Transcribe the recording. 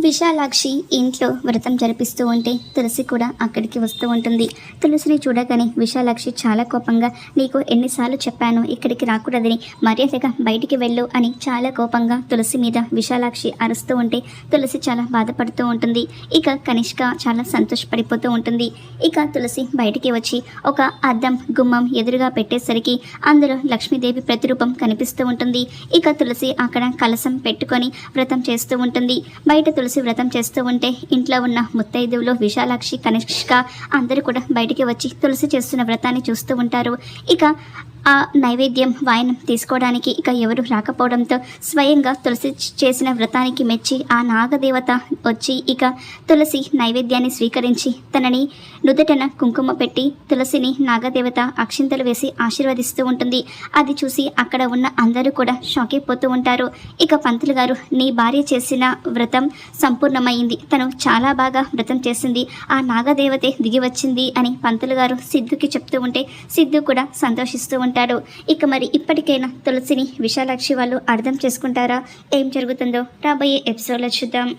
విశాలాక్షి ఇంట్లో వ్రతం జరిపిస్తూ ఉంటే తులసి కూడా అక్కడికి వస్తూ ఉంటుంది. తులసిని చూడగానే విశాలాక్షి చాలా కోపంగా, నీకు ఎన్నిసార్లు చెప్పాను ఇక్కడికి రాకూడదని, మర్యాదగా బయటికి వెళ్ళు అని చాలా కోపంగా తులసి మీద విశాలాక్షి అరుస్తూ ఉంటే తులసి చాలా బాధపడుతూ ఉంటుంది. ఇక కనిష్క చాలా సంతోషపడిపోతూ ఉంటుంది. ఇక తులసి బయటికి వచ్చి ఒక అద్దం గుమ్మం ఎదురుగా పెట్టేసరికి అందులో లక్ష్మీదేవి ప్రతిరూపం కనిపిస్తూ ఉంటుంది. ఇక తులసి అక్కడ కలసం పెట్టుకొని వ్రతం చేస్తూ ఉంటుంది. బయట తులసి వ్రతం చేస్తూ ఉంటే ఇంట్లో ఉన్న ముత్తైదువులు విశాలాక్షి, కనిష్క అందరూ కూడా బయటికి వచ్చి తులసి చేస్తున్న వ్రతాన్ని చూస్తూ ఉంటారు. ఇక ఆ నైవేద్యం వాయనం తీసుకోవడానికి ఇక ఎవరు రాకపోవడంతో స్వయంగా తులసి చేసిన వ్రతానికి మెచ్చి ఆ నాగదేవత వచ్చి ఇక తులసి నైవేద్యాన్ని స్వీకరించి తనని నుదుటన కుంకుమ పెట్టి తులసిని నాగదేవత అక్షింతలు వేసి ఆశీర్వదిస్తూ ఉంటుంది. అది చూసి అక్కడ ఉన్న అందరూ కూడా షాక్ అయిపోతూ ఉంటారు. ఇక పంతులు గారు, నీ భార్య చేసిన వ్రతం సంపూర్ణమైంది, తను చాలా బాగా వ్రతం చేసింది, ఆ నాగదేవతే దిగి వచ్చింది అని పంతులు గారు సిద్ధుకి చెప్తూ ఉంటే సిద్ధు కూడా సంతోషిస్తూ ఉంటాడు. ఇక మరి ఇప్పటికైనా తులసిని విశాలాక్షి వాళ్ళు అర్థం చేసుకుంటారా? ఏం జరుగుతుందో రాబోయే ఎపిసోడ్లో చూద్దాం.